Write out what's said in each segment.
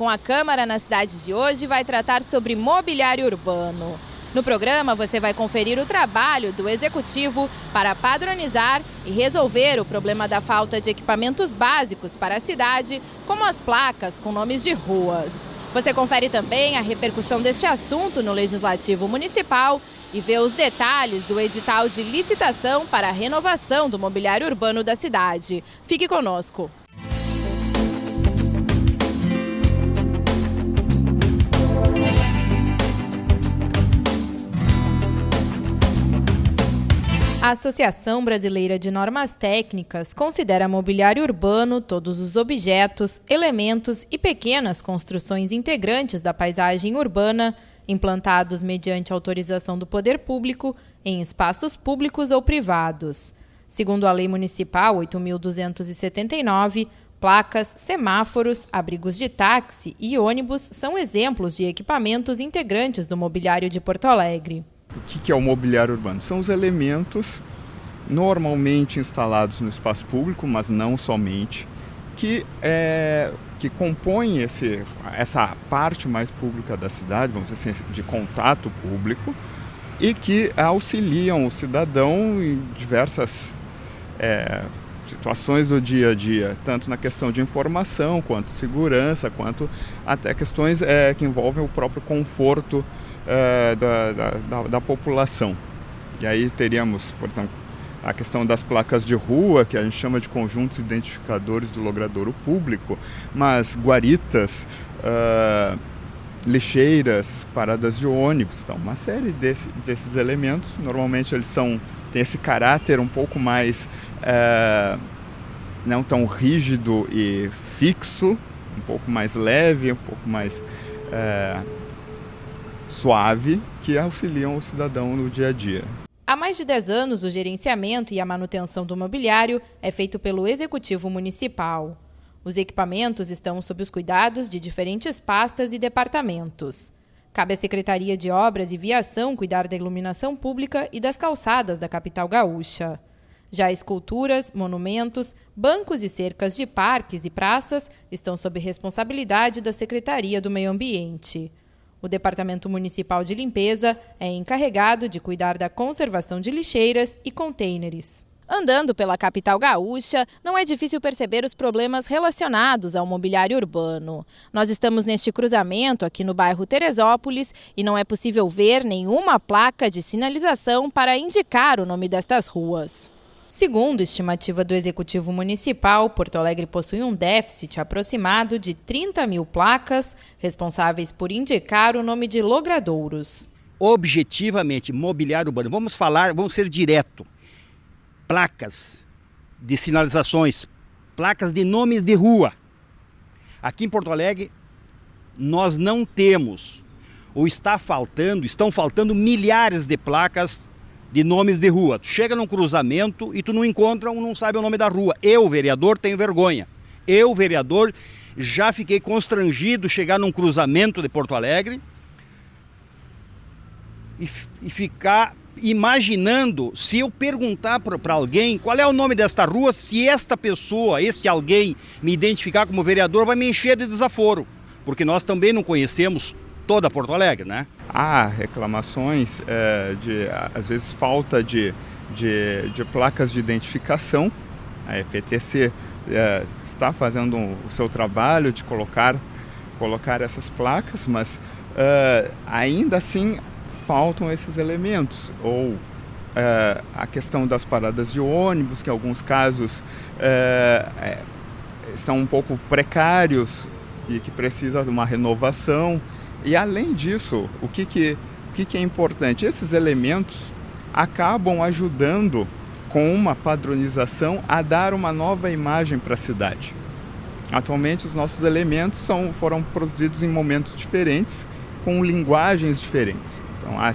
com a Câmara na cidade de hoje vai tratar sobre mobiliário urbano. No programa, você vai conferir o trabalho do Executivo para padronizar e resolver o problema da falta de equipamentos básicos para a cidade, como as placas com nomes de ruas. Você confere também a repercussão deste assunto no Legislativo Municipal e vê os detalhes do edital de licitação para a renovação do mobiliário urbano da cidade. Fique conosco. A Associação Brasileira de Normas Técnicas considera mobiliário urbano todos os objetos, elementos e pequenas construções integrantes da paisagem urbana, implantados mediante autorização do poder público em espaços públicos ou privados. Segundo a Lei Municipal 8.279, placas, semáforos, abrigos de táxi e ônibus são exemplos de equipamentos integrantes do mobiliário de Porto Alegre. O que é o mobiliário urbano? São os elementos normalmente instalados no espaço público, mas não somente, que compõem essa parte mais pública da cidade, vamos dizer assim, de contato público, e que auxiliam o cidadão em diversas situações do dia a dia, tanto na questão de informação, quanto segurança, quanto até questões que envolvem o próprio conforto da população. E aí teríamos, por exemplo, a questão das placas de rua, que a gente chama de conjuntos identificadores do logradouro público, mas guaritas, lixeiras, paradas de ônibus, então uma série desses elementos. Normalmente eles têm esse caráter um pouco mais não tão rígido e fixo, um pouco mais leve, um pouco mais suave, que auxiliam o cidadão no dia a dia. Há mais de 10 anos, o gerenciamento e a manutenção do mobiliário é feito pelo Executivo Municipal. Os equipamentos estão sob os cuidados de diferentes pastas e departamentos. Cabe à Secretaria de Obras e Viação cuidar da iluminação pública e das calçadas da capital gaúcha. Já esculturas, monumentos, bancos e cercas de parques e praças estão sob responsabilidade da Secretaria do Meio Ambiente. O Departamento Municipal de Limpeza é encarregado de cuidar da conservação de lixeiras e contêineres. Andando pela capital gaúcha, não é difícil perceber os problemas relacionados ao mobiliário urbano. Nós estamos neste cruzamento aqui no bairro Teresópolis e não é possível ver nenhuma placa de sinalização para indicar o nome destas ruas. Segundo estimativa do Executivo Municipal, Porto Alegre possui um déficit aproximado de 30 mil placas, responsáveis por indicar o nome de logradouros. Objetivamente, mobiliário urbano, vamos ser direto. Placas de sinalizações, placas de nomes de rua. Aqui em Porto Alegre, nós não temos, estão faltando milhares de placas de nomes de rua. Tu chega num cruzamento e tu não encontra não sabe o nome da rua. Eu, vereador, tenho vergonha. Eu, vereador, já fiquei constrangido chegar num cruzamento de Porto Alegre e ficar imaginando, se eu perguntar para alguém qual é o nome desta rua, se esta pessoa, este alguém me identificar como vereador, vai me encher de desaforo. Porque nós também não conhecemos toda Porto Alegre, né? Há reclamações de, às vezes, falta de placas de identificação. A EPTC está fazendo o seu trabalho de colocar essas placas, mas ainda assim faltam esses elementos. Ou a questão das paradas de ônibus, que em alguns casos estão um pouco precários e que precisa de uma renovação. E além disso, o que é importante? Esses elementos acabam ajudando, com uma padronização, a dar uma nova imagem para a cidade. Atualmente, os nossos elementos foram produzidos em momentos diferentes, com linguagens diferentes. Então, há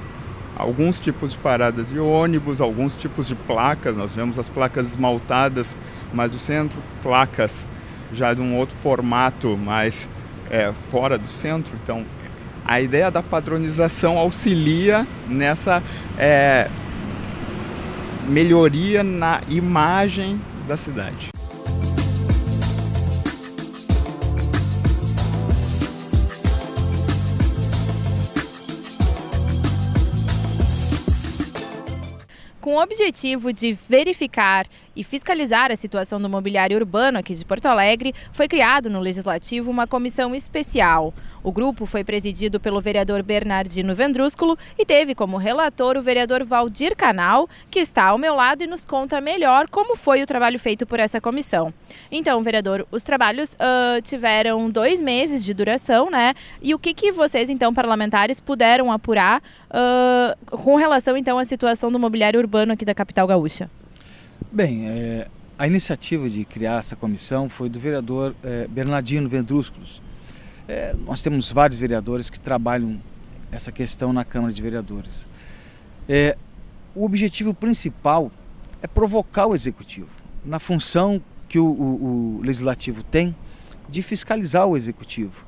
alguns tipos de paradas de ônibus, alguns tipos de placas. Nós vemos as placas esmaltadas mais do centro, placas já de um outro formato, mais fora do centro. Então, a ideia da padronização auxilia nessa melhoria na imagem da cidade. Com o objetivo de verificar e fiscalizar a situação do mobiliário urbano aqui de Porto Alegre, foi criado no Legislativo uma comissão especial. O grupo foi presidido pelo vereador Bernardino Vendrúsculo e teve como relator o vereador Valdir Canal, que está ao meu lado e nos conta melhor como foi o trabalho feito por essa comissão. Então, vereador, os trabalhos tiveram 2 meses de duração, né? E o que vocês, então, parlamentares, puderam apurar com relação, então, à situação do mobiliário urbano aqui da capital gaúcha? Bem, a iniciativa de criar essa comissão foi do vereador Bernardino Vendrúsculos. Nós temos vários vereadores que trabalham essa questão na Câmara de Vereadores. O objetivo principal é provocar o Executivo, na função que o Legislativo tem de fiscalizar o Executivo.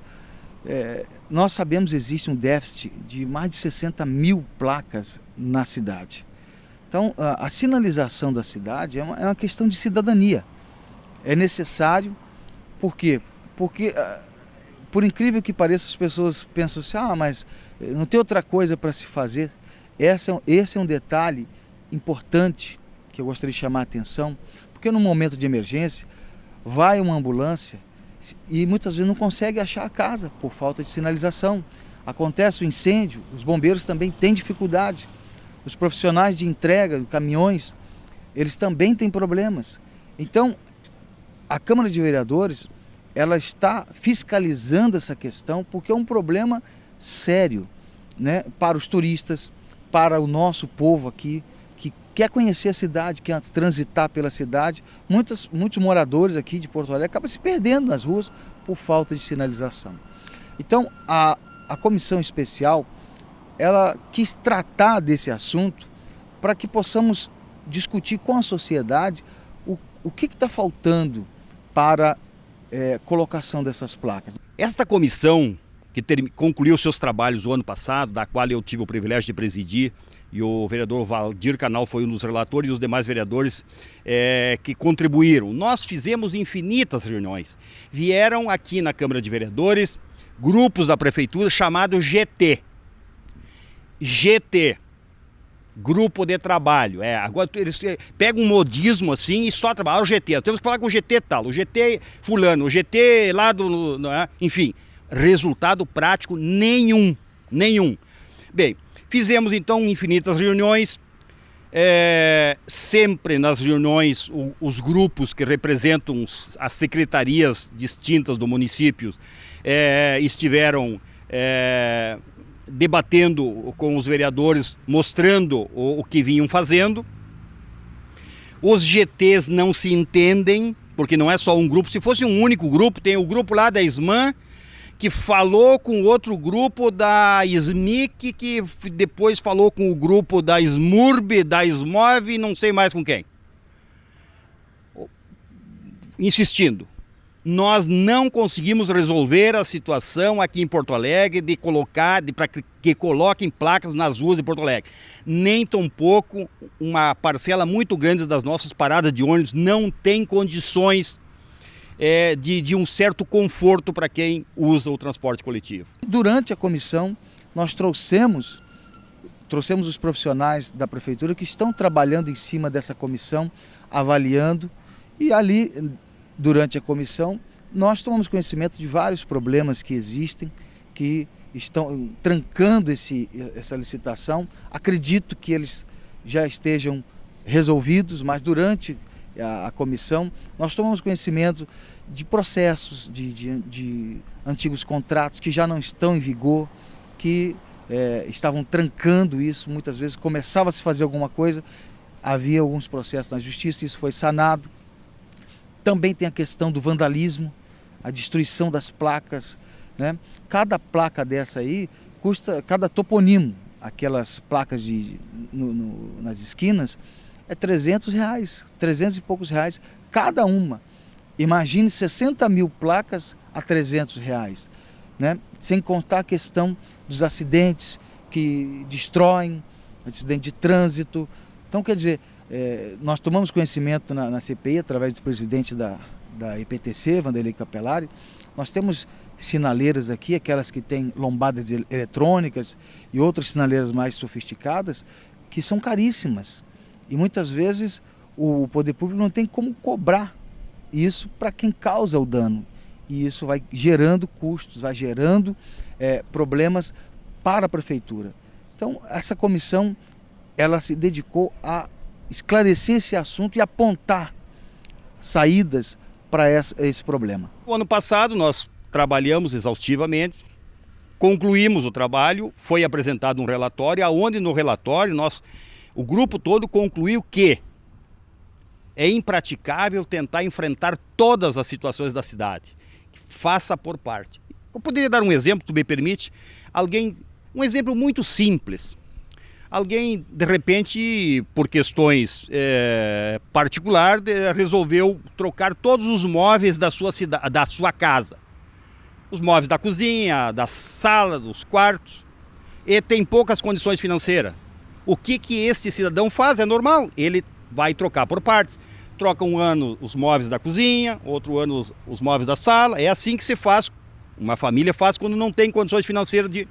Nós sabemos que existe um déficit de mais de 60 mil placas na cidade. Então, a sinalização da cidade é uma questão de cidadania. É necessário, por quê? Porque, por incrível que pareça, as pessoas pensam assim, mas não tem outra coisa para se fazer. Esse é um detalhe importante que eu gostaria de chamar a atenção, porque no momento de emergência, vai uma ambulância e muitas vezes não consegue achar a casa por falta de sinalização. Acontece o incêndio, os bombeiros também têm dificuldade. Os profissionais de entrega, caminhões, eles também têm problemas. Então, a Câmara de Vereadores, ela está fiscalizando essa questão porque é um problema sério, né, para os turistas, para o nosso povo aqui, que quer conhecer a cidade, quer transitar pela cidade. Muitos moradores aqui de Porto Alegre acabam se perdendo nas ruas por falta de sinalização. Então, a comissão especial, ela quis tratar desse assunto para que possamos discutir com a sociedade o que está faltando para colocação dessas placas. Esta comissão, que concluiu seus trabalhos o ano passado, da qual eu tive o privilégio de presidir, e o vereador Valdir Canal foi um dos relatores e os demais vereadores que contribuíram. Nós fizemos infinitas reuniões. Vieram aqui na Câmara de Vereadores grupos da Prefeitura chamados GT, Grupo de Trabalho. Agora eles pegam um modismo assim e só trabalham. O GT, temos que falar com o GT tal, o GT fulano, o GT lá do... enfim, resultado prático nenhum. Bem, fizemos então infinitas reuniões. Sempre nas reuniões os grupos que representam as secretarias distintas do município estiveram debatendo com os vereadores, mostrando o que vinham fazendo. Os GTs não se entendem, porque não é só um grupo. Se fosse um único grupo, tem o grupo lá da SMAN, que falou com outro grupo da SMIC, que depois falou com o grupo da SMURB, da SMOV, não sei mais com quem. Insistindo. Nós não conseguimos resolver a situação aqui em Porto Alegre para que coloquem placas nas ruas de Porto Alegre. Nem tampouco uma parcela muito grande das nossas paradas de ônibus não tem condições de um certo conforto para quem usa o transporte coletivo. Durante a comissão, nós trouxemos os profissionais da Prefeitura que estão trabalhando em cima dessa comissão, avaliando, e ali... Durante a comissão, nós tomamos conhecimento de vários problemas que existem, que estão trancando essa licitação. Acredito que eles já estejam resolvidos, mas durante a comissão nós tomamos conhecimento de processos, de antigos contratos que já não estão em vigor, que estavam trancando isso. Muitas vezes começava a se fazer alguma coisa, havia alguns processos na justiça, isso foi sanado. Também tem a questão do vandalismo, a destruição das placas, né? Cada placa dessa aí custa, cada toponimo, aquelas placas nas esquinas, é R$300, 300 e poucos reais cada uma. Imagine 60 mil placas a R$300, né? Sem contar a questão dos acidentes que destroem, acidente de trânsito. Então, quer dizer, nós tomamos conhecimento na CPI, através do presidente da EPTC, Vanderlei Capelari. Nós temos sinaleiras aqui, aquelas que têm lombadas eletrônicas e outras sinaleiras mais sofisticadas, que são caríssimas. E muitas vezes o poder público não tem como cobrar isso para quem causa o dano. E isso vai gerando custos, vai gerando problemas para a prefeitura. Então, essa comissão, ela se dedicou a esclarecer esse assunto e apontar saídas para esse problema. O ano passado nós trabalhamos exaustivamente, concluímos o trabalho, foi apresentado um relatório, onde no relatório o grupo todo concluiu que é impraticável tentar enfrentar todas as situações da cidade. Faça por parte. Eu poderia dar um exemplo, tu me permite? Um exemplo muito simples. Alguém, de repente, por questões particulares, resolveu trocar todos os móveis da sua casa. Os móveis da cozinha, da sala, dos quartos. E tem poucas condições financeiras. O que esse cidadão faz? É normal. Ele vai trocar por partes. Troca um ano os móveis da cozinha, outro ano os móveis da sala. É assim que se faz, uma família faz quando não tem condições financeiras de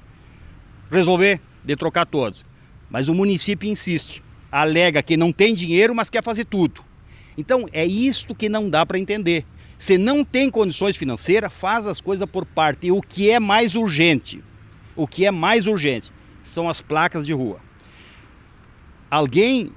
resolver, de trocar todos. Mas o município insiste, alega que não tem dinheiro, mas quer fazer tudo. Então é isto que não dá para entender. Se não tem condições financeiras, faz as coisas por parte. E o que é mais urgente? O que é mais urgente são as placas de rua. Alguém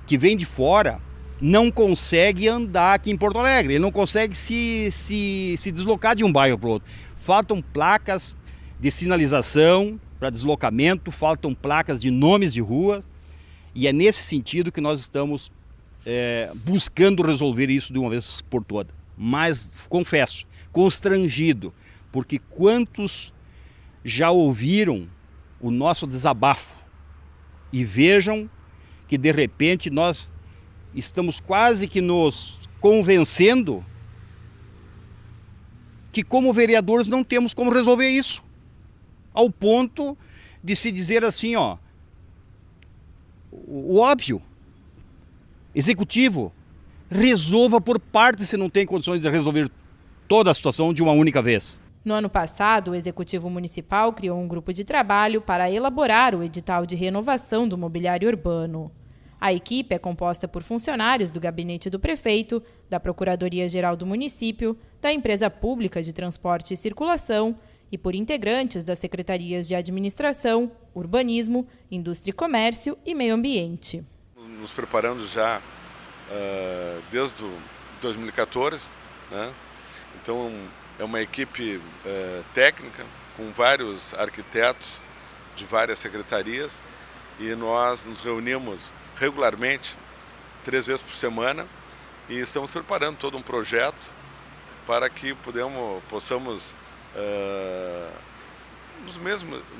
que vem de fora não consegue andar aqui em Porto Alegre, ele não consegue se deslocar de um bairro para o outro. Faltam placas de sinalização para deslocamento, faltam placas de nomes de rua, e é nesse sentido que nós estamos buscando resolver isso de uma vez por todas. Mas, confesso, constrangido, porque quantos já ouviram o nosso desabafo e vejam que de repente nós estamos quase que nos convencendo que como vereadores não temos como resolver isso. Ao ponto de se dizer assim, ó, o óbvio, executivo, resolva por parte se não tem condições de resolver toda a situação de uma única vez. No ano passado, o Executivo Municipal criou um grupo de trabalho para elaborar o edital de renovação do mobiliário urbano. A equipe é composta por funcionários do gabinete do prefeito, da Procuradoria-Geral do município, da Empresa Pública de Transporte e Circulação e por integrantes das Secretarias de Administração, Urbanismo, Indústria e Comércio e Meio Ambiente. Nos preparando já desde 2014, né? Então é uma equipe técnica com vários arquitetos de várias secretarias e nós nos reunimos regularmente, 3 vezes por semana, e estamos preparando todo um projeto para que possamos,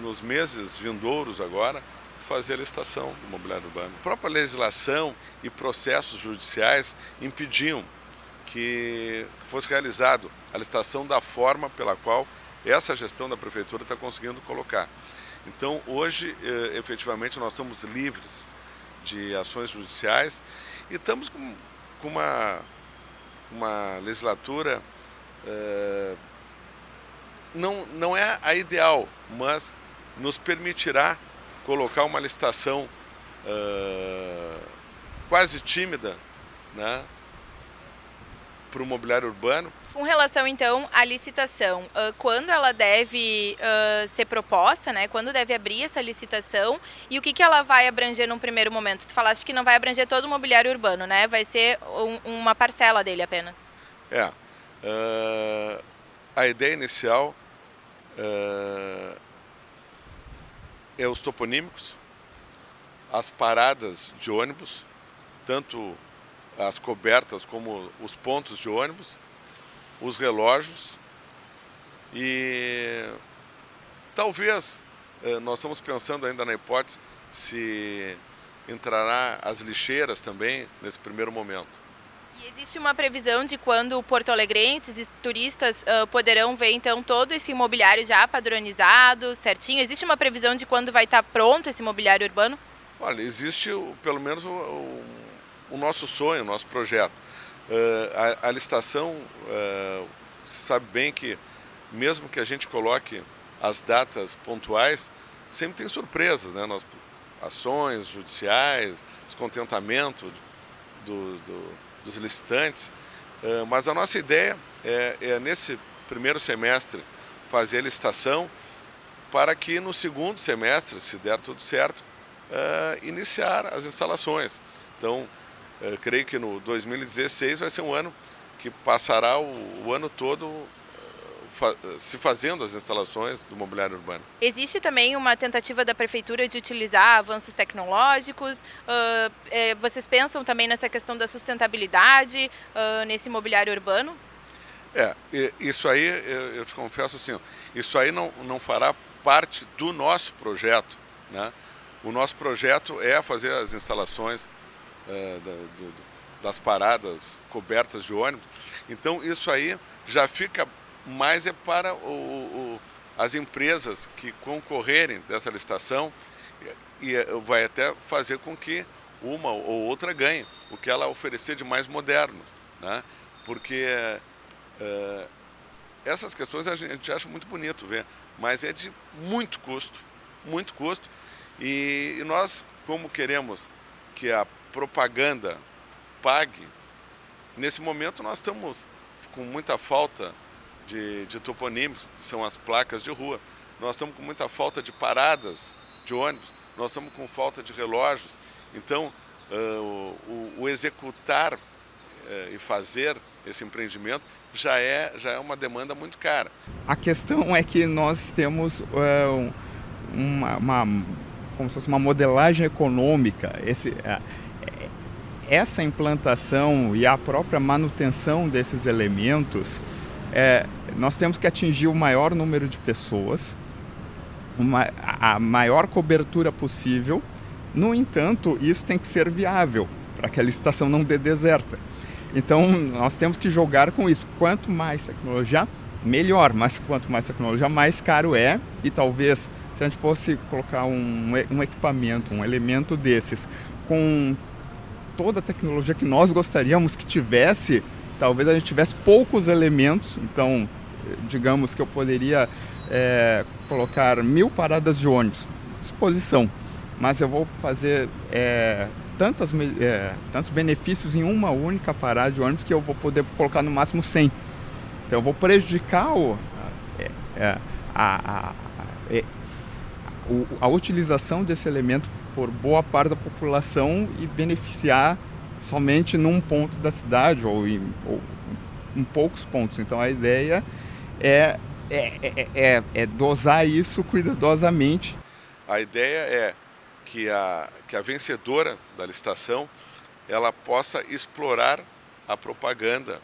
nos meses vindouros agora, fazer a licitação do mobiliário urbano. A própria legislação e processos judiciais impediam que fosse realizado a licitação da forma pela qual essa gestão da prefeitura está conseguindo colocar. Então, hoje, efetivamente, nós estamos livres de ações judiciais e estamos com uma legislatura, não é a ideal, mas nos permitirá colocar uma licitação quase tímida, né, para o mobiliário urbano. Com relação, então, à licitação, quando ela deve ser proposta, né? Quando deve abrir essa licitação e o que ela vai abranger num primeiro momento? Tu falaste que não vai abranger todo o mobiliário urbano, né? Vai ser uma parcela dele apenas. A ideia inicial é os toponímicos, as paradas de ônibus, tanto as cobertas como os pontos de ônibus, os relógios e talvez nós estamos pensando ainda na hipótese se entrará as lixeiras também nesse primeiro momento. E existe uma previsão de quando porto-alegrenses e turistas poderão ver então todo esse mobiliário já padronizado, certinho? Existe uma previsão de quando vai estar pronto esse mobiliário urbano? Olha, existe pelo menos o nosso sonho, o nosso projeto. A licitação, sabe bem que mesmo que a gente coloque as datas pontuais, sempre tem surpresas, né? ações judiciais, descontentamento dos licitantes, mas a nossa ideia é nesse primeiro semestre fazer a licitação para que no segundo semestre, se der tudo certo, iniciar as instalações. Então, creio que no 2016 vai ser um ano que passará o ano todo se fazendo as instalações do mobiliário urbano. Existe também uma tentativa da Prefeitura de utilizar avanços tecnológicos? Vocês pensam também nessa questão da sustentabilidade nesse mobiliário urbano? Isso aí, eu te confesso assim, isso aí não fará parte do nosso projeto, né? O nosso projeto é fazer as instalações das paradas cobertas de ônibus. Então isso aí já fica mais para as empresas que concorrerem dessa licitação, e vai até fazer com que uma ou outra ganhe o que ela oferecer de mais modernos, né? Porque essas questões a gente acha muito bonito ver, mas é de muito custo, e nós, como queremos que a propaganda pague, nesse momento nós estamos com muita falta de toponímicos, que são as placas de rua. Nós estamos com muita falta de paradas de ônibus, nós estamos com falta de relógios. Então, o executar e fazer esse empreendimento já é uma demanda muito cara. A questão é que nós temos como se fosse uma modelagem econômica. Essa implantação e a própria manutenção desses elementos, nós temos que atingir o maior número de pessoas, a maior cobertura possível. No entanto, isso tem que ser viável para que a licitação não dê deserta. Então, nós temos que jogar com isso. Quanto mais tecnologia, melhor, mas quanto mais tecnologia, mais caro é. E talvez, se a gente fosse colocar um equipamento, um elemento desses, com toda a tecnologia que nós gostaríamos que tivesse, talvez a gente tivesse poucos elementos. Então, digamos que eu poderia colocar 1000 paradas de ônibus à disposição, mas eu vou fazer tantos benefícios em uma única parada de ônibus que eu vou poder colocar no máximo 100. Então eu vou prejudicar a utilização desse elemento por boa parte da população e beneficiar somente num ponto da cidade ou em poucos pontos. Então a ideia é dosar isso cuidadosamente. A ideia é que a vencedora da licitação ela possa explorar a propaganda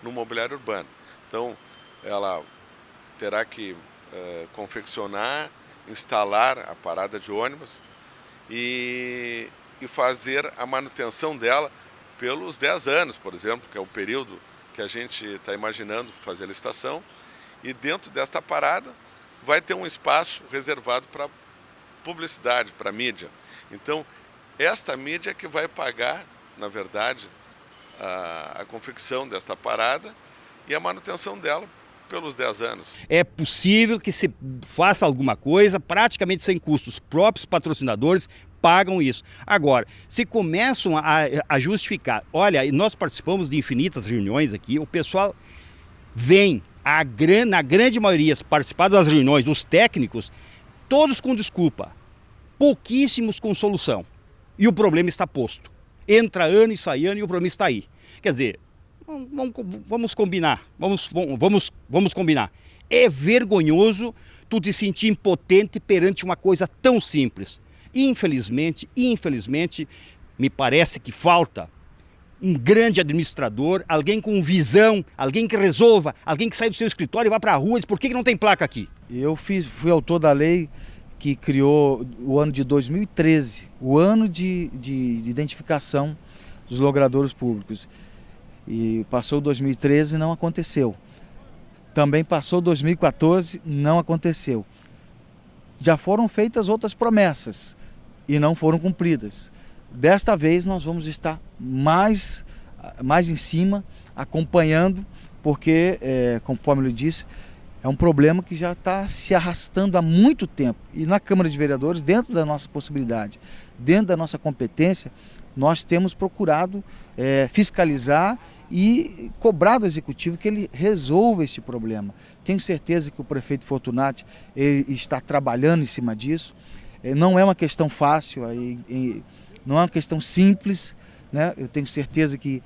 no mobiliário urbano. Então, ela terá que confeccionar, instalar a parada de ônibus e fazer a manutenção dela pelos 10 anos, por exemplo, que é o período que a gente está imaginando fazer a licitação. E dentro desta parada vai ter um espaço reservado para publicidade, para mídia. Então, esta mídia que vai pagar, na verdade, a confecção desta parada e a manutenção dela pelos 10 anos. É possível que se faça alguma coisa praticamente sem custos. Os próprios patrocinadores pagam isso. Agora, se começam a justificar, olha, nós participamos de infinitas reuniões aqui, o pessoal vem, na grande maioria, participar das reuniões, os técnicos, todos com desculpa, pouquíssimos com solução. E o problema está posto. Entra ano e sai ano e o problema está aí. Quer dizer, vamos combinar, vamos combinar. É vergonhoso tu te sentir impotente perante uma coisa tão simples. Infelizmente, me parece que falta um grande administrador, alguém com visão, alguém que resolva, alguém que sai do seu escritório e vá para a rua e diz, por que não tem placa aqui? Eu fui autor da lei que criou o ano de 2013, o ano de identificação dos logradouros públicos. E passou 2013 e não aconteceu. Também passou 2014, não aconteceu. Já foram feitas outras promessas e não foram cumpridas. Desta vez nós vamos estar mais em cima, acompanhando, porque, conforme eu disse, É um problema que já está se arrastando há muito tempo. E na Câmara de Vereadores, dentro da nossa possibilidade, dentro da nossa competência, nós temos procurado fiscalizar e cobrar do Executivo que ele resolva este problema. Tenho certeza que o prefeito Fortunati está trabalhando em cima disso. Não é uma questão fácil, não é uma questão simples, né? Eu tenho certeza que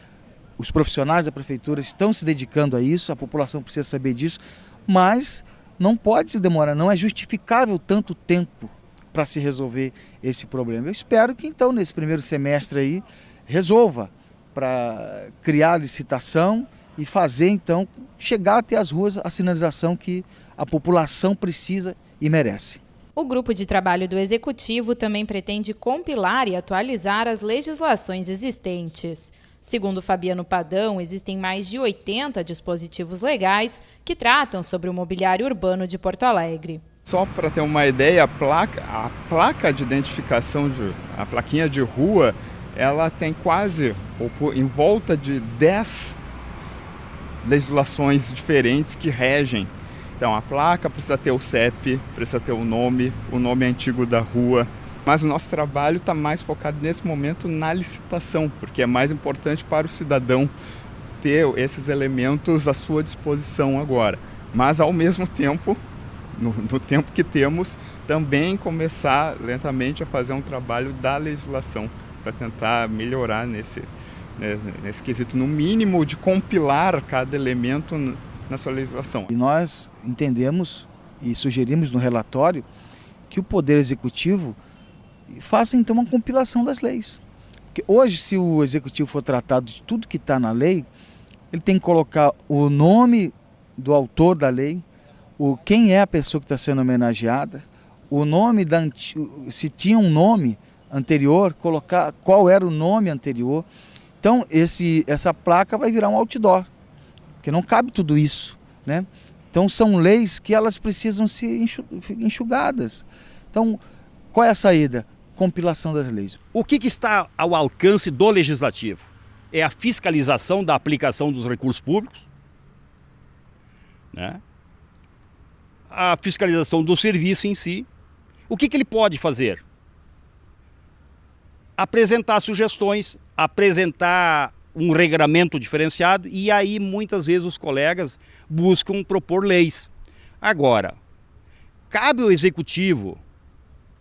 os profissionais da prefeitura estão se dedicando a isso, a população precisa saber disso, mas não pode demorar, não é justificável tanto tempo para se resolver esse problema. Eu espero que então nesse primeiro semestre aí resolva, para criar a licitação e fazer então chegar até as ruas a sinalização que a população precisa e merece. O grupo de trabalho do Executivo também pretende compilar e atualizar as legislações existentes. Segundo Fabiano Padão, existem mais de 80 dispositivos legais que tratam sobre o mobiliário urbano de Porto Alegre. Só para ter uma ideia, a placa de identificação, a plaquinha de rua, ela tem quase em volta de 10 legislações diferentes que regem. Então a placa precisa ter o CEP, precisa ter o nome antigo da rua. Mas o nosso trabalho está mais focado nesse momento na licitação, porque é mais importante para o cidadão ter esses elementos à sua disposição agora. Mas ao mesmo tempo, no tempo que temos, também começar lentamente a fazer um trabalho da legislação para tentar melhorar nesse quesito, no mínimo, de compilar cada elemento na sua legislação. E nós entendemos e sugerimos no relatório que o Poder Executivo faça então uma compilação das leis. Porque hoje, se o Executivo for tratado de tudo que está na lei, ele tem que colocar o nome do autor da lei, quem é a pessoa que está sendo homenageada, o nome se tinha um nome anterior, colocar qual era o nome anterior. Então essa placa vai virar um outdoor, porque não cabe tudo isso, né? Então são leis que elas precisam ser enxugadas. Então qual é a saída? Compilação das leis. O que está ao alcance do Legislativo? É a fiscalização da aplicação dos recursos públicos, né? A fiscalização do serviço em si. O que ele pode fazer? Apresentar sugestões, apresentar um regramento diferenciado, e aí muitas vezes os colegas buscam propor leis. Agora, cabe ao Executivo,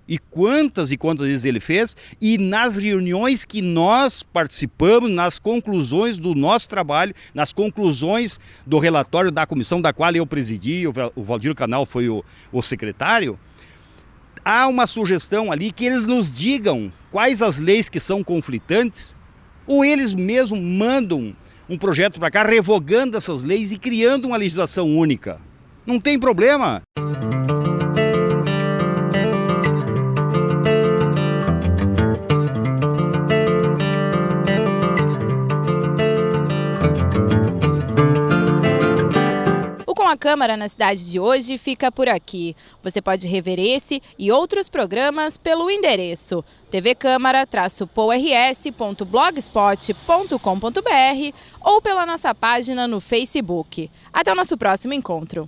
e quantas vezes ele fez, e nas reuniões que nós participamos, nas conclusões do nosso trabalho, nas conclusões do relatório da comissão da qual eu presidi, o Valdir Canal foi o secretário, há uma sugestão ali que eles nos digam quais as leis que são conflitantes, ou eles mesmos mandam um projeto para cá revogando essas leis e criando uma legislação única. Não tem problema. A Câmara na cidade de hoje fica por aqui. Você pode rever esse e outros programas pelo endereço tvcamara-pours.blogspot.com.br ou pela nossa página no Facebook. Até o nosso próximo encontro.